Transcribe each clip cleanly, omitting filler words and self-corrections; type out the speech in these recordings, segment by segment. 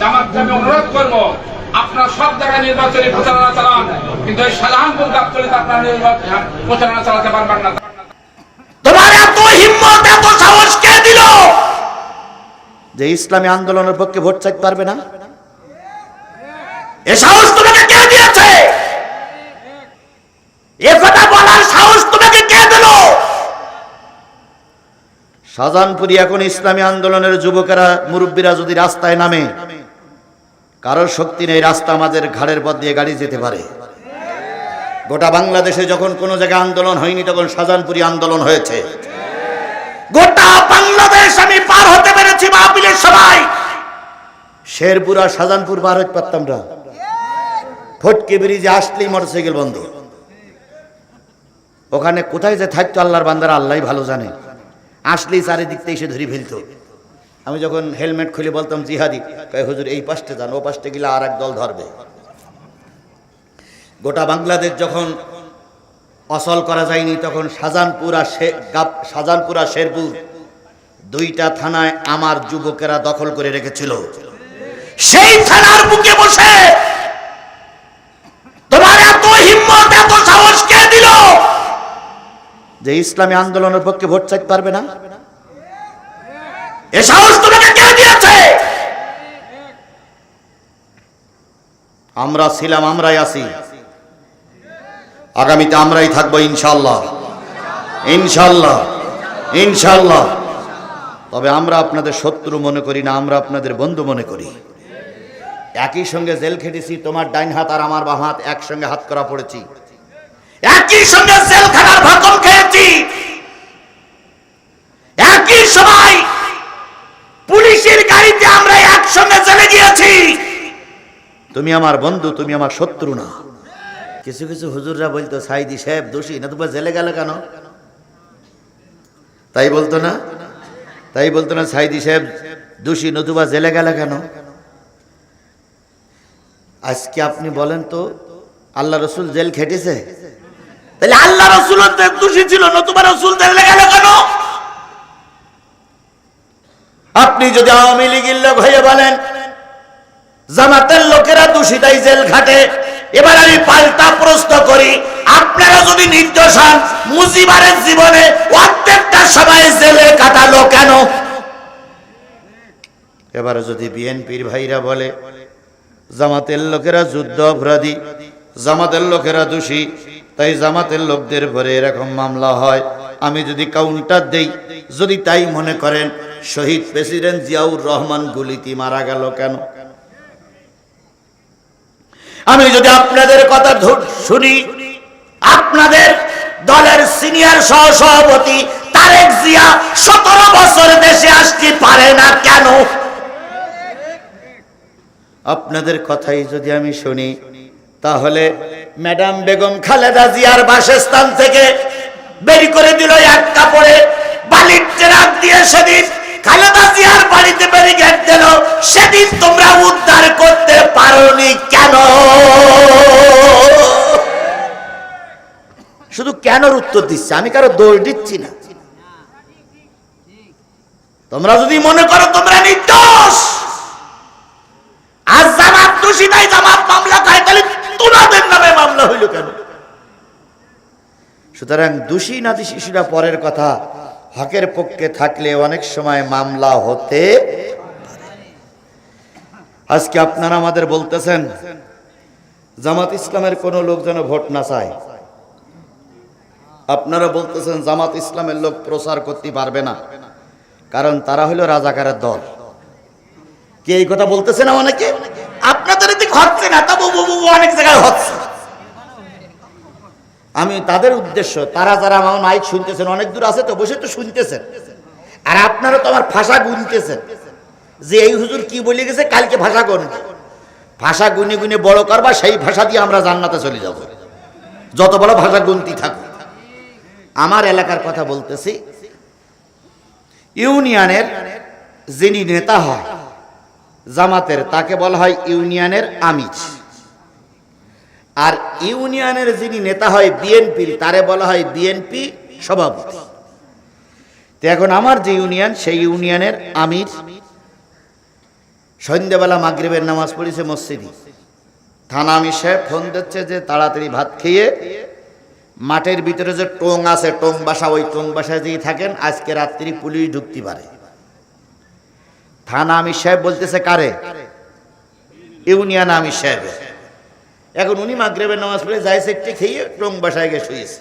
জামাতকে আমি অনুরোধ করব, আপনারা সব জায়গায় নির্বাচনী প্রচারণা চালান, কিন্তু এই শাহজাহানপুর গাবতলীতে আপনারা প্রচারণা চালাতে পারবেন না। তোমার এত হিম্মত, এত সাহস কে দিল যে ইসলামী আন্দোলনের পক্ষে ভোট চাইতে পারবে না? এ সাহস তোমাকে কে দিয়েছে? এ কথা বলার সাহস তোমাকে কে দিল? শাহজাহানপুরি এখন ইসলামী আন্দোলনের যুবকেরা, মুরব্বীরা যদি রাস্তায় নামে, কারোর শক্তি নেই রাস্তা আমাদের ঘাড়ের পথ দিয়ে গাড়ি যেতে পারে। গোটা বাংলাদেশে যখন কোনো জায়গায় আন্দোলন হয়নি, তখন শাহজাহানপুরি আন্দোলন হয়েছে। গোটা বাংলাদেশ আমি পার হতে পেরেছি মাহফিলের সবাই। শেরপুর আর শাহজাহানপুর পার হতে পারতাম না। ফটকে ব্রিজে আসলেই মোটরসাইকেল বন্ধ। ওখানে কোথায় যে থাকতো আল্লাহর বান্দারা আল্লাহই ভালো জানে। আসলেই চারিদিক থেকে এসে ধরে ফেলতো। আমি যখন হেলমেট খুলে বলতাম জিহাদি, কয় হুজুর এই পাশে যান, ও পাশে গেলে আর এক দল ধরবে। গোটা বাংলাদেশ যখন অচল করা যায়নি, তখন শাহজাহানপুর আর শেরপুর দুইটা থানায় আমার যুবকেরা দখল করে রেখেছিল। সেই থানার বুকে বসে তোমার এত হিম্মত, এত সাহস কে দিল যে ইসলামী আন্দোলনের পক্ষে ভোট চাইতে পারবে না? এ সাহস তোমাকে কে দিয়েছে? আমরা ছিলাম, আমরাই আছি, আগামীতে আমরাই থাকবো ইনশাআল্লাহ, ইনশাআল্লাহ, ইনশাআল্লাহ। তবে আমরা আপনাদের শত্রু মনে করি না, আমরা আপনাদের বন্ধু মনে করি। একই সঙ্গে জেল খেটেছি, তোমার ডাইন হাত আর আমার বাম হাত একসঙ্গে হাত করা পড়েছি, একই সঙ্গে জেলখানার ভাতম খেয়েছি, একই সময় পুলিশের গাড়িতে আমরা একসঙ্গে চলে গিয়েছি। তুমি আমার বন্ধু, তুমি আমার শত্রু না। কিছু কিছু হুজুররা বলতো সাইদি সাহেব দোষী, না তোমার জেলে গেল কেন? তাই বলতো না? তাই বলতো না সাইদি সাহেব দোষী, নতুবা জেলে গেল কেন? আজকে আপনি বলেন তো, আল্লাহ রসুল জেল খেটেছে? তাহলে আল্লাহ রসুল দোষী ছিল, নতুবা রসুল জেলে গেল কেন? আপনি যদি আওয়ামী লীগের লোক হয়ে বলেন জামাতের লোকেরা দোষী তাই জেল খাটে, এবার আমি পাল্টা প্রশ্ন করি, আপনারা যদি নির্দোষ হন, মুজিবের জীবনে প্রত্যেকটা সবাই জেলে কাটালো কেন? এবারে যদি বিএনপির ভাইরা বলে জামাতের লোকেরা যুদ্ধ অপরাধী, জামাতের লোকেরা দোষী, তাই জামাতের লোকদের পরে এরকম মামলা হয়, আমি যদি কাউন্টার দেই, যদি তাই মনে করেন শহীদ প্রেসিডেন্ট জিয়াউর রহমান গুলিতে মারা গেল কেন? আমি যদি আপনাদের কথা শুনি, আপনাদের দলের সিনিয়র সহসভাপতি তারেক জিয়া 17 বছর দেশে আসতে পারে না কেন? আপনাদের কথাই যদি আমি শুনি, তাহলে ম্যাডাম বেগম খালেদা জিয়ার বাসস্থান থেকে বের করে দিল এক কাপড়ে, বালির ট্রাক দিয়ে সেদিন খালেদা জিয়ার বাড়িতে ব্যারিকেড দিল, সেদিন তোমরা উদ্ধার করতে পারোনি কেন? শুধু কেনর উত্তর দিচ্ছে, আমি কারো দোষ দিচ্ছি না। তোমরা যদি মনে করো তোমরা নির্দোষ, আর জামাত দোষী তাই জামাত মামলা খায়, তাহলে তোমাদের নামে মামলা হইল কেন? সুতরাং দোষী না দোষীরা পরের কথা, হকের পক্ষে থাকলে অনেক সময় মামলা হতে পারে। আজকে আপনারা আমাদের বলতেছেন জামাত ইসলামের কোন লোক যেন ভোট না চায়, আপনারা বলতেছেন জামাত ইসলামের লোক প্রচার করতে পারবে না, কারণ তারা হলো রাজাকারের দল। কে এই কথা বলতেছে না? অনেকে। আপনাদের এদিকে হচ্ছে না, তবু অনেক জায়গায় হচ্ছে। আমি তাদের উদ্দেশ্য, তারা যারা আমার মাইক শুনতেছেন, অনেক দূর আছে তো, বসে তো শুনতেছেন, আর আপনারা তো আমার ভাষা গুনতেছেন যে এই হুজুর কি বলে গেছে, কালকে ভাষা গুনবে, ভাষা গুনে গুনে বড় করবা, সেই ভাষা দিয়ে আমরা জান্নাতে চলে যাব, যত বড় ভাষা গুনতি থাকো। আমার এলাকার কথা বলতেছি, ইউনিয়নের যিনি নেতা হয় জামাতের, তাকে বলা হয় ইউনিয়নের আমির, আর ইউনিয়নের যিনি নেতা হয় বিএনপির, তারে বলা হয় বিএনপি সভাপতি। তো এখন আমার যে ইউনিয়ন, সেই ইউনিয়নের আমির সন্ধ্যাবেলা মাগরিবের নামাজ পড়েছে মসজিদে, থানা আমি সাহেব ফোন দিচ্ছে যে তাড়াতাড়ি ভাত খেয়ে মাঠের ভিতরে যে টোং আছে, টোং বাসা, ওই টোং বাসায় যেই থাকেন, আজকে রাত্রি পুলিশ ঢুকতে পারে। থানা আমি সাহেব বলতেছে কারে? ইউনিয়ন আমি সাহেব। এখন উনি মাগরিবের নামাজ পড়ে যাইছে, একটু খেয়ে টোং বাসায় গিয়ে শুয়েছে।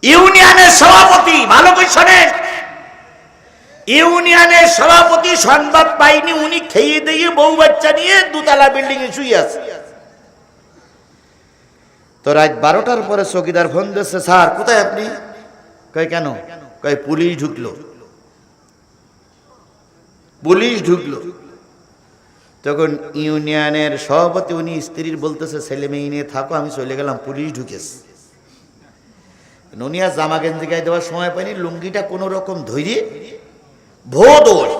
ইউনিয়নের সভাপতি, ভালো করে শোনেন, ইউনিয়নের সভাপতি সংবাদ পাইনি, উনি খেয়ে দিয়ে বউ বাচ্চা নিয়ে দুতলা বিল্ডিং এ শুয়ে আছে। তো রাত 12টার পরে চৌকিদার ফোন দিচ্ছে, স্যার কোথায় আপনি? কয় কেন? কয় পুলিশ ঢুকলো, পুলিশ ঢুকলো। তখন ইউনিয়নের সভাপতি উনি স্ত্রীর বলতেছে, ছেলে মেয়ে নিয়ে থাকো, আমি চলে গেলাম, পুলিশ ঢুকেছে। উনি আর জামা গেঞ্জি গায়ে দেওয়ার সময় পাইনি, লুঙ্গিটা কোনো রকম ধরে দৌড়,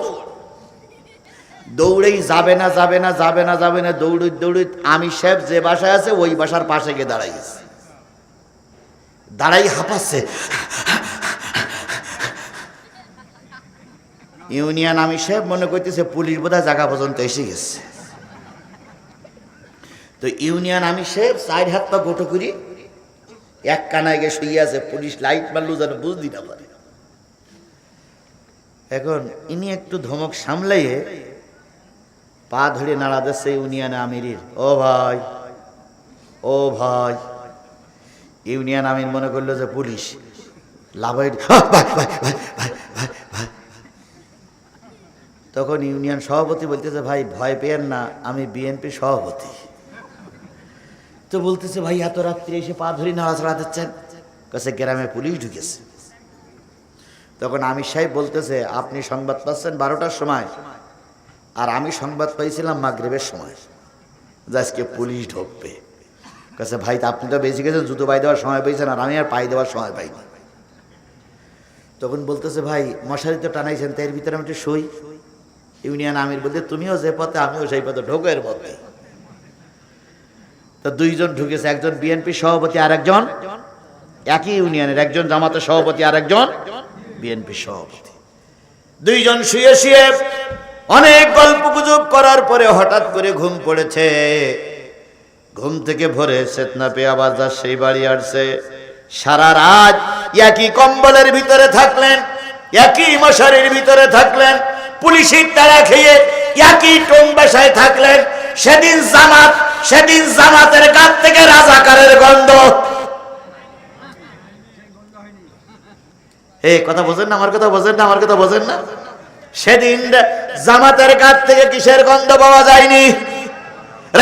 দৌড়েই যাবে না যাবে না যাবে না যাবে না, দৌড়ে দৌড়ে আমি সাহেব যে বাসায় আছে ওই বাসার পাশে গিয়ে দাঁড়াইছে, দাঁড়াই হাঁপাচ্ছে। ইউনিয়ন আমি সাহেব মনে করতেছে পুলিশ বোধহয় জায়গা পর্যন্ত এসে গেছে। তো ইউনিয়ন আমি সাহেব 4 হাত পা গোটো করি এক কানায় গিয়ে শুয়ে আছে, পুলিশ লাইট মারলো যেন বুঝতে না পারে। এখন ইনি একটু ধমক সামলাইয়ে পা ধরে নাড়া দিচ্ছে ইউনিয়ন আমিরের, ও ভাই, ও ভাই। ইউনিয়ন আমির মনে করলো যে পুলিশ, লাভাই তখন ইউনিয়ন সভাপতি বলতেছে, ভাই ভয় পেয়েন না, আমি বিএনপি সভাপতি। তো বলতেছে, ভাই এত রাত্রি এসে পা ধরে নাড়াচাড়া দিচ্ছেন? কাছে গ্রামে পুলিশ ঢুকেছে। তখন আমির সাহেব বলতেছে, আপনি সংবাদ পাচ্ছেন 12টার সময়, আর আমি সংবাদ পাইছিলাম মাগরিবের সময় যে আজকে পুলিশ ঢুকবে। কাছে ভাই আপনি তো বেশি গেছেন, জুতো পাই দেওয়ার সময় পাইছেন, আর আমি আর পাই দেওয়ার সময় পাইনি। তখন বলতেছে, ভাই মশারি তো টানাইছেন, তো এর ভিতরে আমি একটু শুই। ইউনিয়ন আমির বলতে, তুমিও যে পথে আমিও সেই পথে, ঢোকো এর মধ্যে। তো 2 জন ঢুকেছে, একজন বিএনপি সভাপতি আর একজন একই ইউনিয়নের, একজন জামাতের সভাপতি আর একজন বিএনপি সভাপতি। 2 জন শুয়ে শুয়ে অনেক গল্প গুজব করার পরে হঠাৎ করে ঘুম পড়েছে। ঘুম থেকে ভোরে চেতনা পেয়ে আবার যা সেই বাড়ি আসছে। সারা রাত একই কম্বলের ভিতরে থাকলেন, একই মশারির ভিতরে থাকলেন, পুলিশের তাড়া খেয়ে একই টোং বাসায় থাকলেন। সেদিন জামাতের কাছ থেকে রাজাকারের গন্ধ। এই কথা বোঝেন না, আমার কথা বোঝেন না, আমার কথা বোঝেন না। সেদিন জামাতের কাছ থেকে কিসের গন্ধ পাওয়া যায়নি?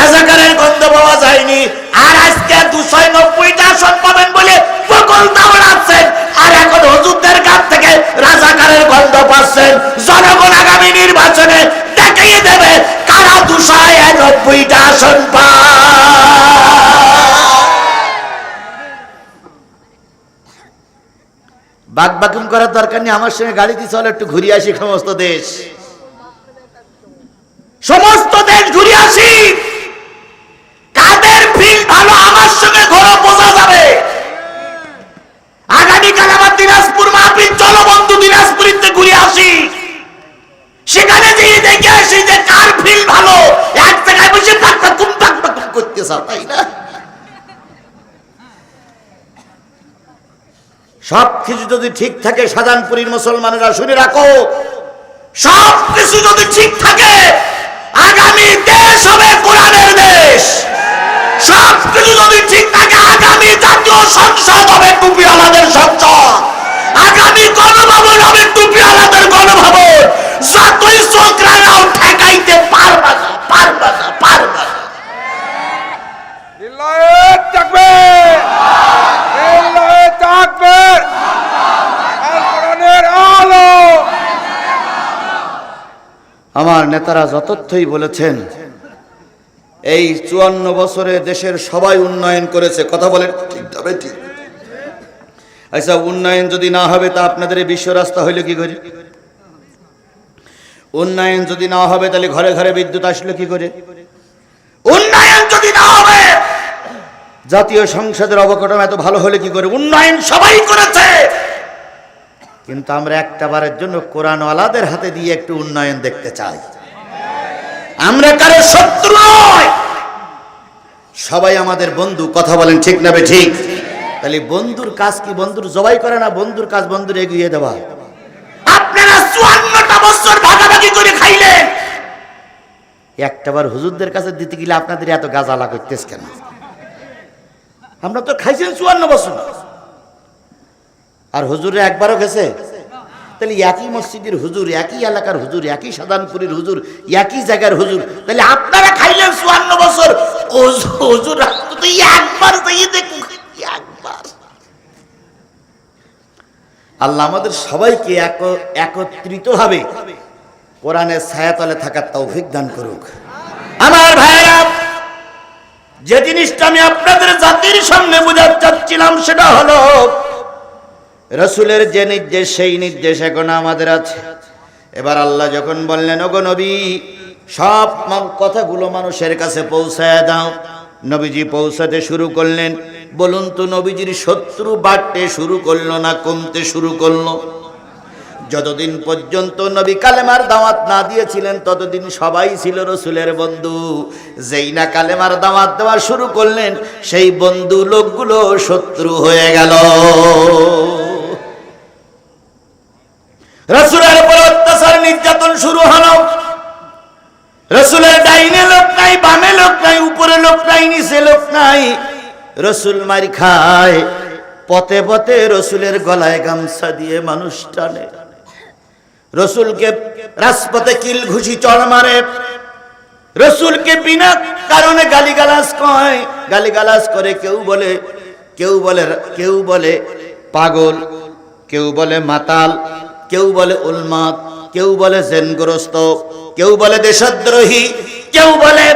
রাজাকারের গন্ধ পাওয়া যায়নি। আর আজকে 290টা আসন পাবেন বলে বকুল দৌড়াচ্ছেন, আর এখন হুজুরদের কাছ থেকে রাজাকারের গন্ধ পাচ্ছেন। জনগণ আগামী নির্বাচনে দেখিয়ে দেবে কারা 290টা আসন পায়। বাকবাকুম করার দরকার নেই, আমার সঙ্গে গাড়িতে চলে একটু ঘুরে আসি সমস্ত দেশ, সমস্ত দেশ ঘুরে আসি। কাদের ফিল ভালো আমার সঙ্গে ঘোরা বোঝা যাবে। আগামীকাল আমার দিনাজপুর মাহফিল, চলো বন্ধু দিনাজপুরিতে ঘুরে আসি, সেখানে যেয়ে দেখে আসি যে কার ফিল ভালো। এক জায়গায় বসে বাকবাকুম করতে চাও, তাই না? সব কিছু যদি ঠিক থাকে, শাহজাহানপুরীর মুসলমানেরা শুনে রাখো, সব কিছু যদি ঠিক থাকে, আগামী দেশ হবে কোরআনের দেশ। সব কিছু যদি ঠিক থাকে, আগামী জাতীয় সংসদ হবে টুপিওয়ালাদের সংসদ, আগামী গণভবন হবে টুপিওয়ালাদের গণভবন। যতই চোখরাও ঠেকাইতে পারবা না, পারবা না, পারবা না। লিল্লাহে তাকবীর, লিল্লাহে তাকবীর, আল কোরআনের আলো। আমার নেতারা যতথ্যই বলেছেন, এই 54 বছরে দেশের সবাই উন্নয়ন করেছে। কথা বলেন ঠিক তবে ঠিক। আচ্ছা, উন্নয়ন যদি না হবে তা আপনাদের এই বিশ্ব রাস্তা হইল কি করে? উন্নয়ন যদি না হবে তাহলে ঘরে ঘরে বিদ্যুৎ আসলো কি করে? উন্নয়ন যদি না হবে জাতীয় সংসদের অবকাঠামো এত ভালো হলে কি করে? উন্নয়ন সবাই করেছে, কিন্তু আমরা একটা বারের জন্য কোরআনওয়ালাদের হাতে দিয়ে একটু উন্নয়ন দেখতে চাই। আমরা কারো শত্রু নয়, সবাই আমাদের বন্ধু। কথা বলেন ঠিক না বে ঠিক? তাহলে বন্ধুর কাজ কি? বন্ধুর জবাই করে না, বন্ধুর কাজ বন্ধুর এগিয়ে দেওয়া। আপনারা 54টা বছর ভাগাভাগি করে খাইলেন, একটাবার হুজুরদের কাছে দিতে গেলে আপনাদের এত গাজালা করতেছ কেন? আমরা তো খাইছেন 54 বছর, আর হুজুরে একবারও গেছে। তাহলে একই মসজিদের হুজুর, একই এলাকার হুজুর, একই সাধারণপুরের হুজুর, একই জায়গার হুজুর, তাহলে আপনারা খাইলেন 54 বছর, হুজুর তো একবার দিয়ে দেখুন, একবার। আল্লাহ আমাদের সবাইকে একত্রিতভাবে কোরআনের ছায়াতলে থাকার তৌফিক দান করুক। আমার ভাইরা, যে জিনিসটা আমি আপনাদের জাতির সামনে বোঝাতে চাচ্ছিলাম সেটা হলো রাসূলের যে নির্দেশ, সেই নির্দেশ এখন আমাদের আছে। এবার আল্লাহ যখন বললেন, ওগো নবী, সব কথাগুলো মানুষের কাছে পৌঁছায় দাও, নবীজি পৌঁছাতে শুরু করলেন। বলুন তো, নবীজির শত্রু বাড়তে শুরু করলো না কমতে শুরু করলো? যতদিন পর্যন্ত নবী কালেমার দাওয়াত না দিয়েছিলেন ততদিন সবাই ছিল রাসূলের বন্ধু। যেই না কালেমার দাওয়াত দেওয়া শুরু করলেন, সেই বন্ধু লোকগুলো শত্রু হয়ে গেল। রাসূলের উপর অত্যাচার নির্যাতন শুরু হলো। রাসূলের ডাইনে লোক নাই, বামে লোক নাই, উপরে লোক নাই, নিচে লোক নাই। রাসূল মার খায়, পথে পথে রাসূলের গলায় গামছা দিয়ে মানুষ টানে, রাসূলকে রাজপথে কিল ঘুষি চড় মারে, রাসূলকে বিনা কারণে গালিগালাজ কয়, গালিগালাজ করে। কেউ বলে পাগল, কেউ বলে মাতাল, কেউ বলে উন্মাদ, কেউ বলে জেনগ্রস্ত, কেউ বলে দেশদ্রোহী, কেউ বলে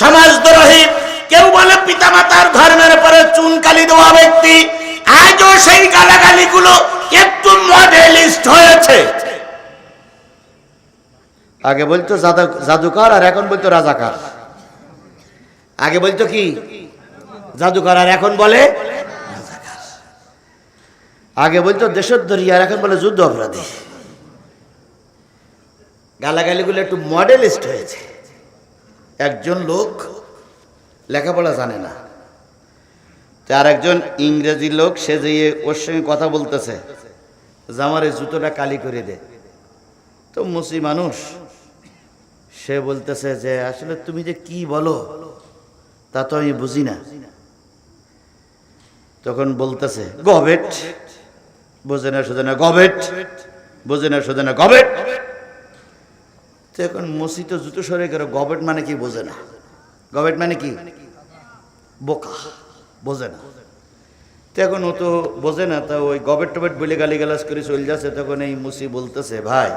সমাজদ্রোহী, কেউ বলে পিতামাতার ধর্মের পরে চুনকালি দেওয়া ব্যক্তি। আজও সেই গালাগালিগুলো একটু মডেলিস্ট হয়েছে। আগে বলতো জাদুকর, আর এখন বলতো রাজাকার। আগে বলতো কি জাদুকর, আর এখন বলে রাজাকার। আগে বলতো দেশদ্রোহী, আর এখন বলে যুদ্ধ অপরাধী। গালাগালিগুলো একটু মডেলিস্ট হয়েছে। একজন লোক লেখাপড়া জানে না, আর একজন ইংরেজি লোক, সে যে ওর সঙ্গে কথা বলতেছে যে আমার এই জুতোটা কালি করে দে। তো মুসি মানুষ, সে বলতেছে যে আসলে তুমি যে কি বলো তা তো আমি বুঝি না। তখন বলতেছে গবেট, বোঝে না সোজে না গবেট, বোঝে না সোজে না গবেট। তো এখন মুসি তো জুতো সরে গেল, গবেট মানে কি বোঝে না। গবেট মানে কি? বোকা, বোঝে না। তো এখন ও তো বোঝে না, তা ওই গবেট টবেট বলে গালিগালাজ করে চলে যাচ্ছে। তখন এই মুসি বলতেছে, ভাই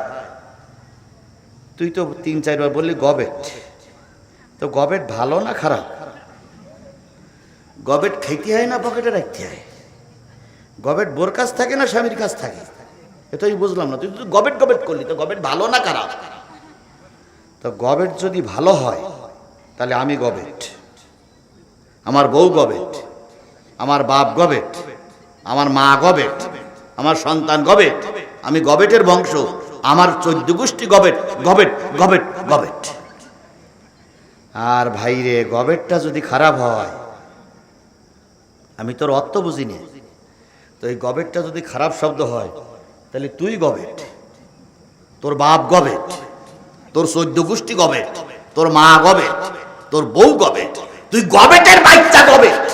তুই তো 3-4 বার বললি গবেট, তো গবেট ভালো না খারাপ? গবেট খাইতে হয় না পকেটে রাখতে হয়? গবেট বোর কাছ থাকে না স্বামীর কাছ থাকে? এটাই বুঝলাম না। তুই তো গবেট গবেট করলি, তো গবেট ভালো না খারাপ? তো গবেট যদি ভালো হয় তাহলে আমি গবেট, আমার বউ গবেট, আমার বাপ গবেট, আমার মা গবেট, আমার সন্তান গবেট, আমি গবেটের বংশ, আমার 14 গোষ্ঠী গবেট, গবেট গবেট গবেট। আর ভাইরে, গবেটটা যদি খারাপ হয়, আমি তোর অর্থ বুঝিনি, তো এই গবেটটা যদি খারাপ শব্দ হয় তাহলে তুই গবেট, তোর বাপ গবেট, তোর 14 গোষ্ঠী গবেট, তোর মা গবেট, তোর বউ গবেট, তুই গবেটের বাচ্চা গবেট।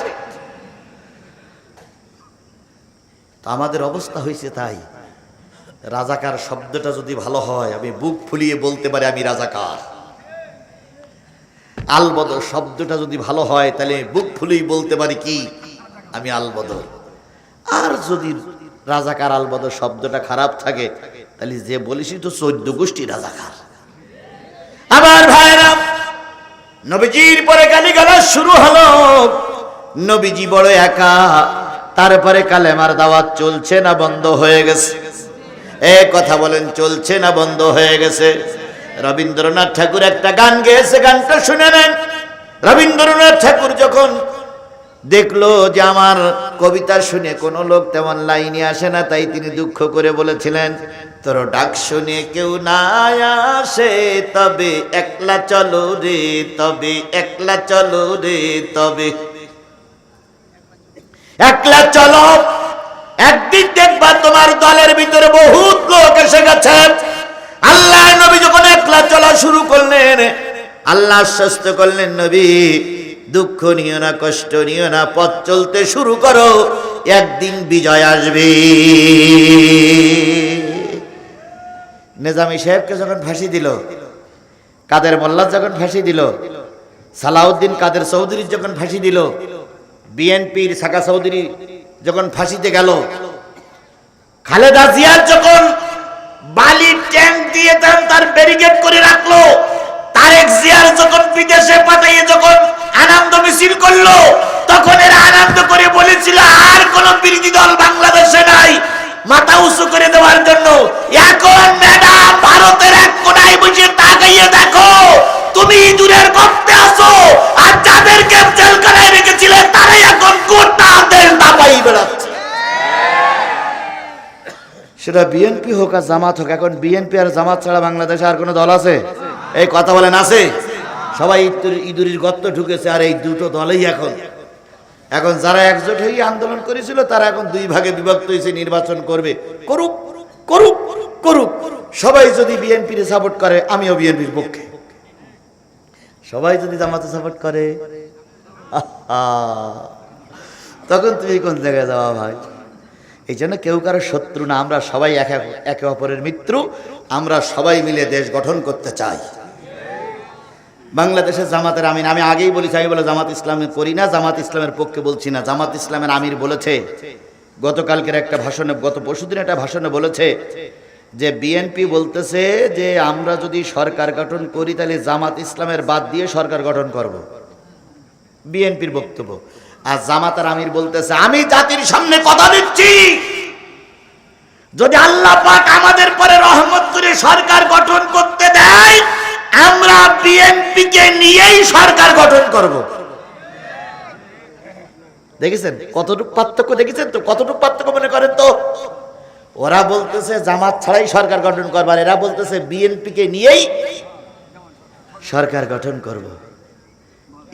আমাদের অবস্থা হয়েছে তাই। রাজাকার শব্দটা যদি ভালো হয়, আমি বুক ফুলিয়ে বলতে পারি আমি রাজাকার। আলবদর শব্দটা যদি ভালো হয়, তাহলে বুক ফুলিয়ে বলতে পারি কি আমি আলবদর। আর যদি রাজাকার আলবদর শব্দটা খারাপ থাকে, তাহলে যে বলিস তো 14 গোষ্ঠী রাজাকার। আবার ভাইরা, নবীজির পরে গালিগালাজ শুরু হলো। নবীজি বড় একা, তারপরে কালেমার দাওয়াত চলছে না বন্ধ হয়ে গেছে? কথা বলেন, চলছে না বন্ধ হয়ে গেছে? রবীন্দ্রনাথ ঠাকুর একটা গান গেয়েছে, গানটা শুনে নেন। রবীন্দ্রনাথ ঠাকুর যখন দেখলো যে আমার কবিতা শুনে কোনো লোক তেমন লাইনে আসে না, তাই তিনি দুঃখ করে বলেছিলেন, তোর ডাক শুনে কেউ না আসে, তবে একলা চলো রে, তবে একলা চলো রে, তবে একলা চলো। একদিন দেখবা তোমার দলের ভিতরে বহুত লোক এসে গেছে। আল্লাহ নবী যখন একলা চলা শুরু করলেন, আল্লাহ আশ্বস্ত করলেন, নবী দুঃখ নিও না, কষ্ট নিও না, পথ চলতে শুরু করো, একদিন বিজয় আসবে। নিজামী সাহেবকে যখন ফাঁসি দিল, কাদের মোল্লা যখন ফাঁসি দিল, সালাউদ্দিন কাদের চৌধুরী যখন ফাঁসি দিল, বিএনপির সাকা চৌধুরী যখন ফাঁসিতে গেল, খালেদা জিয়ার যখন বালির ট্যাঙ্ক দিয়ে তার ব্যারিকেড করে রাখলো, তারেক জিয়ার যখন বিদেশে পাঠিয়ে যখন আনন্দ মিছিল করলো, তখন এরা আনন্দ করে বলেছিল আর কোন বিরোধী দল বাংলাদেশে নাই, মাথা উঁচু করে দেওয়ার জন্য। এখন ম্যাডাম ভারতের এক কোনায় বসে তাকাইয়ে দেখো, তুমি দূরের করতে আসো, আর যাদেরকে জেলখানায় রেখেছিলে তারাই এখন গোটা দেশ দাপাই বেড়াচ্ছে। সেটা বিএনপি হোক আর জামাত হোক, এখন বিএনপি আর জামাত ছাড়া বাংলাদেশে আর কোনো দল আছে? এই কথা বলেন আছে? সবাই ইঁদুরির গর্ত ঢুকেছে, আর এই দুটো দলই এখন যারা একজোট হয়ে আন্দোলন করেছিল তারা এখন দুই ভাগে বিভক্ত হয়েছে, নির্বাচন করবে, করুক করুক করুক। সবাই যদি বিএনপির সাপোর্ট করে, আমিও বিএনপির পক্ষে। সবাই যদি জামাতে সাপোর্ট করে, তখন তুমি কোন জায়গায় যাওয়া ভাই? এই জন্য কেউ কারো শত্রু না, আমরা সবাই একে অপরের মিত্র। আমরা সবাই মিলে দেশ গঠন করতে চাই। বাংলাদেশের জামাতের আমির, আমি আগেই বলেছি, আমি বলে জামাত ইসলামে করি না, জামাত ইসলামের পক্ষে বলছি না। জামাত ইসলামের আমির বলেছে গতকালকের একটা ভাষণে, গত পরশুদিন একটা ভাষণে বলেছে যে বিএনপি বলতেছে যে আমরা যদি সরকার গঠন করি তাহলে জামাত ইসলামের বাদ দিয়ে সরকার গঠন করব। বিএনপির বক্তব্য। আর জামাতের আমির বলতেছে আমি জাতির সামনে কথা দিচ্ছি, যদি আল্লাহ পাক আমাদের পরে রহমত করে সরকার গঠন করতে দেয়, আমরা বিএনপি কে নিয়েই সরকার গঠন করব। দেখেছেন কতটুকু পার্থক্য? দেখেছেন তো কতটুকু পার্থক্য মনে করেন তো? ওরা বলতেছে জামাত ছাড়াই সরকার গঠন করবার, এরা বলতেছে বিএনপি কে নিয়েই সরকার গঠন করব।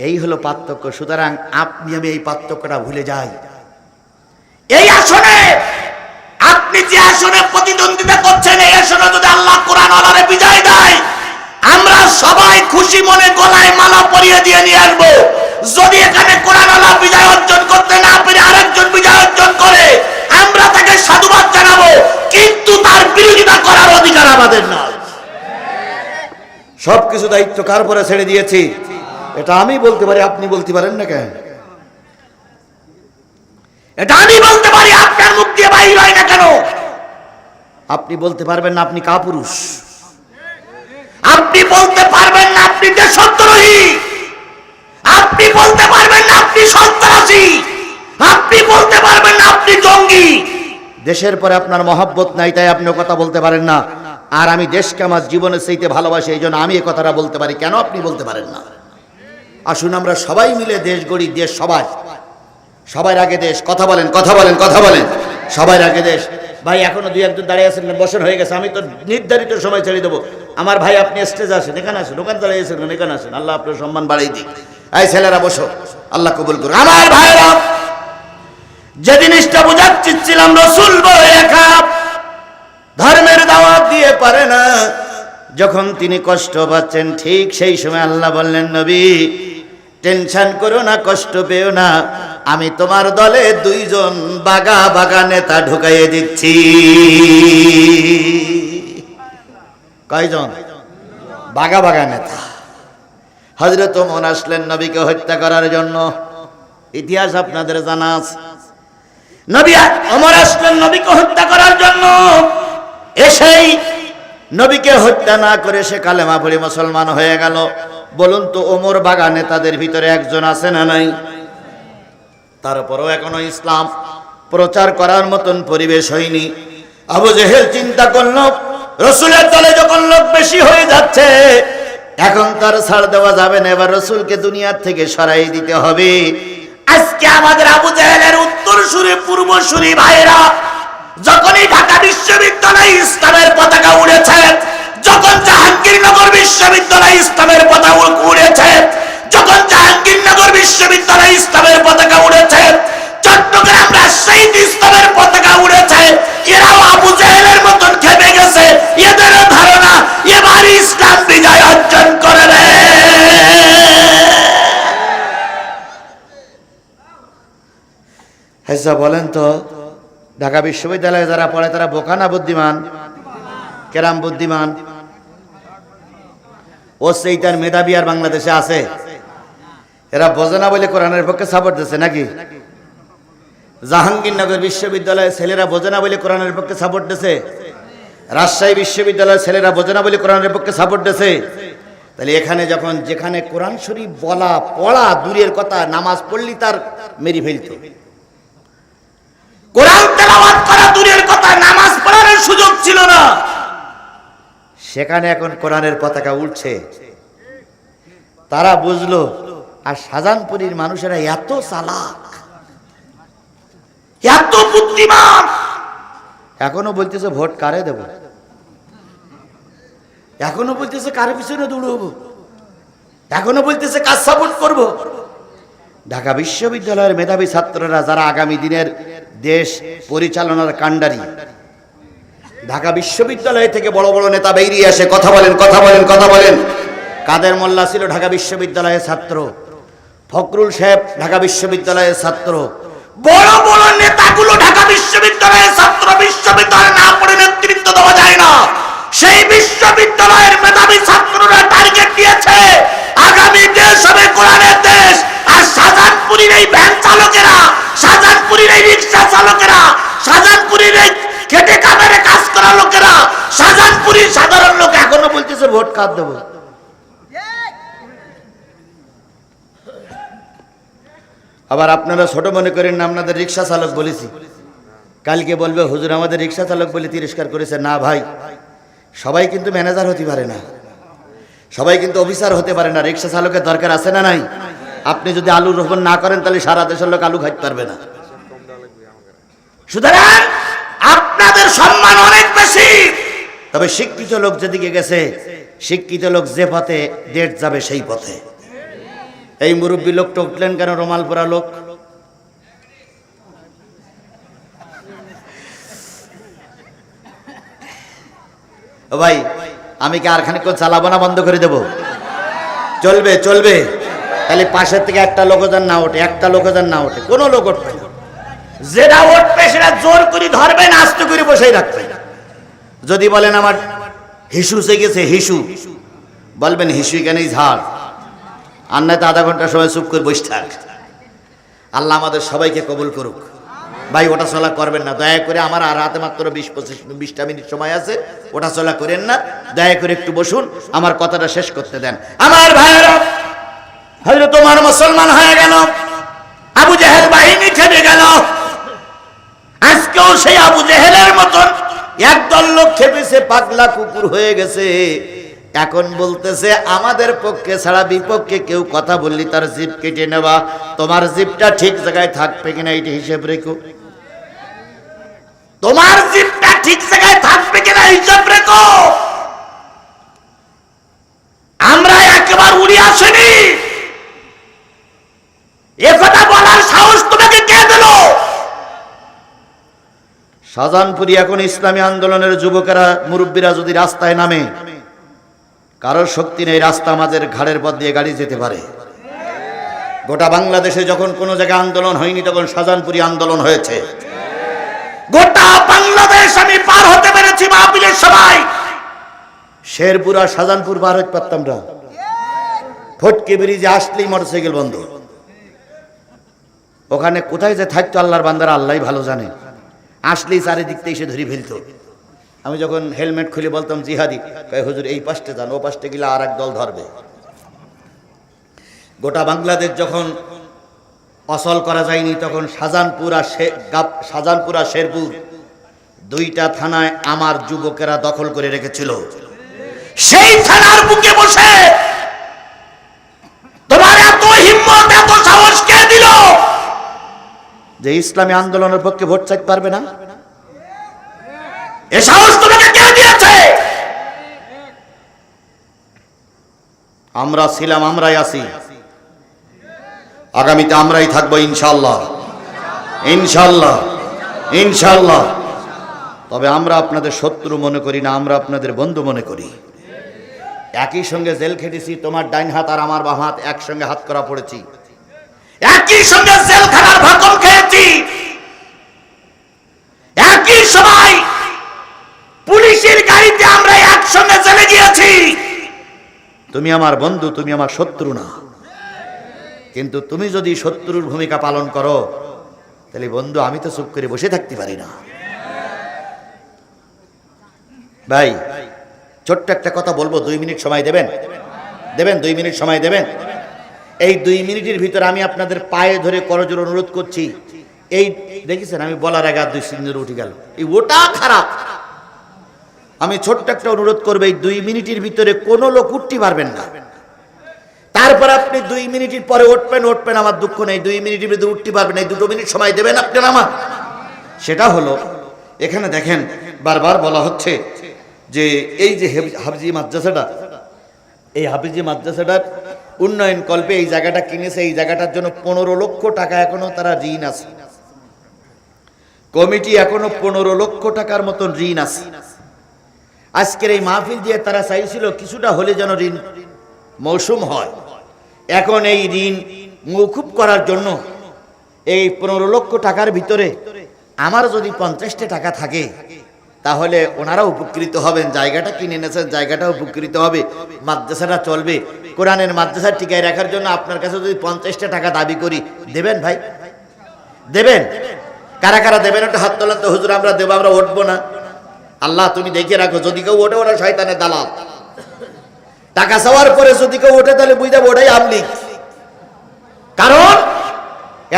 এই হলো পার্থক্য। সুতরাং আপনি আমি এই পার্থক্যটা ভুলে যাই। এই আসনে আপনি যে আসনে প্রতিদ্বন্দ্বিতা করছেন, এই আসনে যদি আল্লাহ কোরআন ওয়ালারে বিজয় দেয়, আমরা সবাই খুশি মনে গলায় মালা পরিয়ে দিয়ে নিয়ে আসবো। যদি এখানে কোরআন ওয়ালা বিজয় অর্জন করতে না পেরে আরেকজন বিজয় অর্জন করে, আমরা তাকে সাধুবাদ জানাবো, কিন্তু তার বিরোধিতা করার অধিকার আমাদের নয়। সবকিছু দায়িত্ব কার উপরে ছেড়ে দিয়েছি? এটা আমি বলতে পারি, আপনি বলতে পারেন না কেন? এটা আমি বলতে পারি, আপনার মুখ দিয়ে বাইর হয় না কেন? আপনি বলতে পারবেন না আপনি কাপুরুষ, আপনি বলতে পারবেন না আপনি দেশদ্রোহী, আপনি বলতে পারবেন না আপনি সন্ত্রাসী, আপনি বলতে পারবেন না আপনি জঙ্গি। দেশের পরে আপনার মহব্বত নাই, তাই আপনি কথা বলতে পারেন না। আর আমি দেশকে আমার জীবনের চাইতে ভালোবাসি, এই জন্য আমি এই কথাটা বলতে পারি। কেন আপনি বলতে পারেন না? আসুন আমরা সবাই মিলে দেশ গড়ি। দেশ সবার আগে দেশ। কথা বলেন কথা বলেন কথা বলেন, সবার আগে দেশ। ভাই এখনো দুই একজন দাঁড়িয়ে আছেন, বসন হয়ে গেছে, আমি তো নির্ধারিত সময় ছেড়ে দেবো। আমার ভাই আপনি স্টেজে আসেন, এখানে আসেন, ওখানে দাঁড়িয়েছেন এখানে আসেন, আল্লাহ আপনার সম্মান বাড়াই দিক। এই ছেলেরা বসো, আল্লাহ কবুল করুন। আমার ভাইরা, যে জিনিসটা বোঝাচ্ছিলাম, রসুল বলে লেখা ধর্মের দাওয়াত দিয়ে পারে না। যখন তিনি কষ্ট পাচ্ছেন, ঠিক সেই সময় আল্লাহ বললেন, নবী টেনশন করো না, কষ্ট পেও না, আমি তোমার দলে দুইজন বাগা বাগা নেতা ঢুকাইয়ে দিচ্ছি। কয়জন বাগা বাগা নেতা? হযরত ওমর আসলেন নবীকে হত্যা করার জন্য। ইতিহাস আপনাদের জানা আছে। নবী ওমর আসলেন নবীকে হত্যা করার জন্য। এসেই নবীকে হত্যা না করে সে কালেমা পড়ে মুসলমান হয়ে গেল। বলুন তো ওমর বাগা নেতাদের ভিতরে একজন আছে না নাই? তারপরও এখনো ইসলাম প্রচার করার মতন পরিবেশ হয়নি। আবু জেহেল চিন্তা করল, রসুলের দলে যখন লোক বেশি হয়ে যাচ্ছে, এখন তার ছাড় দেওয়া যাবে না, এবার রসুলকে দুনিয়ার থেকে সরাই দিতে হবে। আজকে আমাদের আবু জাহেলের উত্তরসূরি পূর্বসূরি ভাইরা যখনই ঢাকা বিশ্ববিদ্যালয়ে ইসলামের পতাকা উড়েছে, যখন জাহাঙ্গীরনগর বিশ্ববিদ্যালয়ে ইসলামের পতাকা উড়েছে, যখন জাহাঙ্গীরনগর বিশ্ববিদ্যালয়ে ইসলামের পতাকা উড়েছে, চট্টগ্রাম রাজশাহীতে ইসলামের পতাকা উড়েছে, এরাও আবু জাহেলের মতন খেপে গেছে। এদেরও ধারণা এবার ইসলাম বিজয় অর্জন করবে। হ্যাঁ বলেন তো, ঢাকা বিশ্ববিদ্যালয়ে যারা পড়ে তারা বোকা না বুদ্ধিমান? কেরাম বুদ্ধিমান? ও সেইটার মেধাবী আর বাংলাদেশে আছে? এরা বোঝে না বলে কোরআনের পক্ষে সাপোর্ট দিচ্ছে নাকি? জাহাঙ্গীরনগর বিশ্ববিদ্যালয়ের ছেলেরা বোঝে না বলে কোরআনের পক্ষে সাপোর্ট দিচ্ছে? রাজশাহী বিশ্ববিদ্যালয়ের ছেলেরা বোঝে না বলে কোরআনের পক্ষে সাপোর্ট দিচ্ছে? তাহলে এখানে যখন যেখানে কোরআন শরীফ বলা পড়া দূরের কথা, নামাজ পড়লি তার মেরি ফেলত, কোরআন তেলাওয়াত করা দূরের কথা, নামাজ পড়ার সুযোগ ছিল না, সেখানে এখন কোরআনের পতাকা উঠছে। তারা বুঝলো। আর শাহজাহানপুরীর মানুষেরা এত চালাক, এত বুদ্ধিমান, এখনো বলতেছে ভোট কারে দেব, এখনো বলতেছে কারে পিছনে দৌড়বো, এখনো বলতেছে কাজ সাপোর্ট করব। ঢাকা বিশ্ববিদ্যালয়ের মেধাবী ছাত্ররা যারা আগামী দিনের দেশ পরিচালনার কাণ্ডারি, ঢাকা বিশ্ববিদ্যালয় থেকে বড় বড় নেতা বেরিয়ে আসে, কথা বলেন কথা বলেন কথা বলেন। কাদের মোল্লা ছিল ঢাকা বিশ্ববিদ্যালয়ের ছাত্র, ফখরুল সাহেব ঢাকা বিশ্ববিদ্যালয়ের ছাত্র, বড় বড় নেতাগুলো ঢাকা বিশ্ববিদ্যালয়ের ছাত্র। বিশ্ববিদ্যালয়ে না পড়ে নেতৃত্ব দেওয়া যায় না। সেই বিশ্ববিদ্যালয়ের মেধাবী ছাত্ররা টার্গেট দিয়েছে আগামী দেশ হবে কোরআনের দেশ। আর শাহজাহানপুরীর এই ভ্যান চালকেরা, শাহজাহানপুরীর এই রিক্সা চালকেরা, শাহজাহানপুরীর এই খেটে কামেরে কাজ করা লোকেরা, শাহজাহানপুরীর সাধারণ লোক এখনো বলতেছে ভোট কার দেবো। আবার আপনারা ছোট মনে করেন না, আপনাদের রিক্সা চালক বলেছি, কালকে বলবে হুজুর আমাদের রিক্সা চালক বলে তিরস্কার করেছে। না ভাই, সবাই কিন্তু ম্যানেজার হতে পারে না, সবাই কিন্তু অফিসার হতে পারে না। রিক্সা চালকের দরকার আছে না নাই? আপনি যদি আলু রোপণ না করেন তাহলে সারা দেশের লোক আলু খাইতে পারবে না। সুতরাং আপনাদের সম্মান অনেক বেশি। তবে শিক্ষিত লোক যেদিকে গেছে, শিক্ষিত লোক যে পথে দেশ যাবে সেই পথে। এই মুরব্বী লোকটা উঠলেন কেন? রোমালপুরা লোক। ও ভাই, আমি কি আর খানিকক্ষণ চালাবো না বন্ধ করে দেব? চলবে চলবে। তাহলে পাশের থেকে একটা লোক যেন না ওঠে, একটা লোক যেন না ওঠে, কোনো লোক উঠবে না। যেটা উঠবে সেটা জোর করে ধরবেন, আস্তে করে বসেই রাখবেন। যদি বলেন আমার হিসু গেছে, হিসু বলবেন হিসু কেনই ঝাড়, আর নয় তো আধা ঘন্টা সময় চুপ করে বসে থাক। আল্লাহ আমাদের সবাইকে কবুল করুক। ভাই ওটা চলা করবেন না দয়া করে, আমার আর হাতে মাত্র 20-20টা মিনিট সময় আছে, ওটা চলা করেন না দয়া করে, একটু বসুন, আমার কথাটা শেষ করতে দেন। আমার ভাইয়েরা, হয়তো তোমার মুসলমান হয়ে গেল, আবু জাহেল বাহিনী খেপে গেল। আজকেও সেই আবু জাহেলের মতন একদল লোক খেপেছে, পাগলা কুকুর হয়ে গেছে। এখন বলতেছে আমাদের পক্ষে ছাড়া বিপক্ষে কেউ কথা বললি তার জিভ কেটে নেওয়া। তোমার জিভটা ঠিক জায়গায় থাকবে কিনা এটা হিসেব রেখো, তোমার জিভটা ঠিক জায়গায় থাকবে কিনা হিসাব রেখো। আমরা একেবার উড়ে আসেনি, একথা বলার সাহস তোমাকে কে দিল? শাহজাহানপুরী এখন ইসলামী আন্দোলনের যুবকেরা মুরব্বীরা যদি রাস্তায় নামে, কারোর শক্তি নেই রাস্তা আমাদের ঘাড়ের পথ দিয়ে গাড়ি যেতে পারে। গোটা বাংলাদেশে যখন কোনো জায়গায় আন্দোলন হয়নি তখন শাহজাহানপুরী আন্দোলন হয়েছে। গোটা বাংলাদেশ আমি পার হতে পেরেছি মাহফিলের সময়। শেরপুর আর শাহজাহানপুর পার হতে পারতাম না। ফটকে ব্রিজে আসলেই মোটরসাইকেল বন্ধ। ওখানে কোথায় যে থাকতো আল্লাহর বান্দারা আল্লাহই ভালো জানে। আসলেই চারিদিক থেকে এসে ধরে ফেলতো। আমি যখন হেলমেট খুলে বলতাম জিহাদি, কয় হুজুর এই পাশে যান, ও পাশে গেলে আর এক দল ধরবে। গোটা বাংলাদেশ যখন অচল করা যায়নি তখন শাহজাহানপুর আর শেরপুর দুইটা থানায় আমার যুবকেরা দখল করে রেখেছিল। সেই থানার বুকে বসে তোমার এত হিম্মত এত সাহস কে দিল? যে ইসলামী আন্দোলনের পক্ষে ভোট চাইতে পারবে না? এ সাহস তোমাকে কে দিয়েছে? আমরা ছিলাম, আমরাই আছি, আগামীতে আমরাই থাকবো ইনশাআল্লাহ, ইনশাআল্লাহ, ইনশাআল্লাহ। তবে আমরা আপনাদের শত্রু মনে করি না, আমরা আপনাদের বন্ধু মনে করি। একই সঙ্গে জেল খেটেছি, তোমার ডাইন হাত আর আমার বাম হাত একসঙ্গে হাত করা পড়েছি, একই সঙ্গে জেলখানার ভাকল খেয়েছি, একই সময় পুলিশের গাড়িতে আমরা একসঙ্গে চলে গিয়েছি। তুমি আমার বন্ধু, তুমি আমার শত্রু না। কিন্তু তুমি যদি শত্রুর ভূমিকা পালন করো, তাহলে বন্ধু আমি তো চুপ করে বসে থাকতে পারি না। ভাই ছোট্ট একটা কথা বলবো, 2 মিনিট সময় দেবেন? দেবেন? 2 মিনিট সময় দেবেন? এই 2 মিনিটের ভিতরে আমি আপনাদের পায়ে ধরে করজোড়ে অনুরোধ করছি। এই দেখেছেন আমি বলার আগে 2 সিন্দুর উঠে গেল, এই ওটা খারাপ। আমি ছোট্ট একটা অনুরোধ করবো, এই 2 মিনিটের ভিতরে কোনো লোক উঠতে পারবেন না। তারপর আপনি 2 মিনিটের পরে উঠবেন, আমার দুঃখ নেই। 2 মিনিটের ভিতরে উঠতে পারবেন, এই 2 মিনিট সময় দেবেন আপনার আমার। সেটা হলো, এখানে দেখেন বারবার বলা হচ্ছে যে এই যে হাফিজি মাদ্রাসাটা, এই হাফিজি মাদ্রাসাটার উন্নয়ন কল্পে এই জায়গাটা কিনেছে, এই জায়গাটার জন্য 15 লক্ষ টাকা এখনো তারা ঋণ আছে। কমিটি এখনো 15 লক্ষ টাকার মতন ঋণ আছে। আজকের এই মাহফিল দিয়ে তারা চাইছিল কিছুটা হলে যেন ঋণ মৌসুম হয়। এখন এই ঋণ মৌকুব করার জন্য এই 15 লক্ষ টাকার ভিতরে আমার যদি 50টা টাকা থাকে, তাহলে ওনারা উপকৃত হবেন। জায়গাটা কিনে এনেছেন, জায়গাটা উপকৃত হবে, মাদ্রাসাটা চলবে। কোরআনের মাদ্রাসা টিকায় রাখার জন্য আপনার কাছে যদি 50টা টাকা দাবি করি, দেবেন ভাই? দেবেন? কারা কারা দেবেন একটা হাত তোলেন তো। হুজুর আমরা দেবো, আমরা উঠবো না। আল্লাহ তুমি দেখে রাখো, যদি কেউ ওঠে ওরা শয়তানের দালাল। টাকা চাওয়ার পরে যদি কেউ ওঠে তাহলে বুঝতে হবে ওটাই আমলিক। কারণ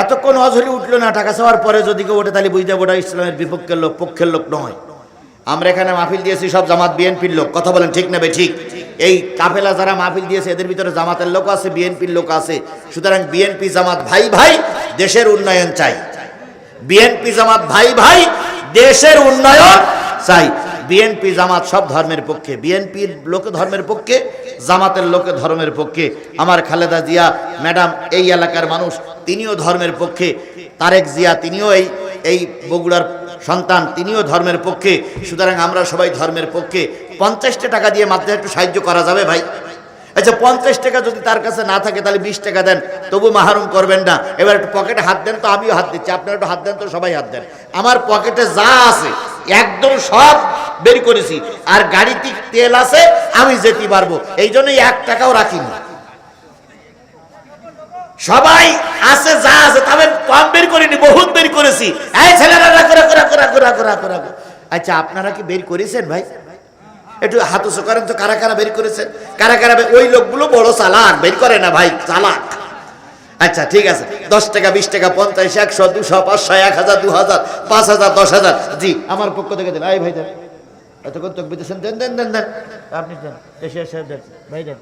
এতক্ষণ অঝলি উঠলো না, টাকা চাওয়ার পরে যদি কেউ ওঠে তাহলে বুঝতে হবে ওটা ইসলামের বিপক্ষের লোক, পক্ষের লোক নয়। আমরা এখানে মাহফিল দিয়েছি সব জামাত বিএনপির লোক, কথা বলেন ঠিক না ঠিক? এই কাফেলা যারা মাহফিল দিয়েছে এদের ভিতরে জামাতের লোক আছে, বিএনপির লোক আছে। সুতরাং বিএনপি জামাত ভাই ভাই, দেশের উন্নয়ন চাই। বিএনপি জামাত ভাই ভাই, দেশের উন্নয়ন চাই। বিএনপি জামাত সব ধর্মের পক্ষে, বিএনপির লোক ধর্মের পক্ষে, জামাতের লোক ধর্মের পক্ষে। আমার খালেদা জিয়া ম্যাডাম এই এলাকার মানুষ, তিনিও ধর্মের পক্ষে। তারেক জিয়া তিনিও এই বগুড়ার সন্তান, তিনিও ধর্মের পক্ষে। সুতরাং আমরা সবাই ধর্মের পক্ষে। 50টা টাকা দিয়ে মাদ্রাসা একটু সাহায্য করা যাবে ভাই? আচ্ছা 50 টাকা যদি তার কাছে না থাকে তাহলে 20 টাকা দেন, তবু মাহরুম করবেন না। এবার একটু পকেটে হাত দেন তো, আমিও হাত দিচ্ছি, আপনারা একটু হাত দেন তো, সবাই হাত দেন। আমার পকেটে যা আছে একদম সব বের করেছি, আর গাড়িতে তেল আছে, আমি যেতে পারবো, এই জন্যই 1 টাকাও রাখিনি। সবাই আছে যা আছে, তবে কম বের করিনি, বহুত বের করেছি। এই ছেলেরা আচ্ছা আপনারা কি বের করেছেন ভাই? একটু হাত উঁচু করেন তো, কারা কারা বের করেছেন? কারা কারা? ওই লোকগুলো বড় চালাক, বের করে না ভাই, চালাক। আচ্ছা ঠিক আছে, 10 টাকা, 20 টাকা, 50, 100, 200, 500, 1000, 2000, 5000, 10000, জি আমার পক্ষ থেকে দেন। এই ভাই দেন, এতক্ষণ তো দিতেছেন, দেন দেন দেন দেন, আপনি দেন, এসে দেন ভাই দেন।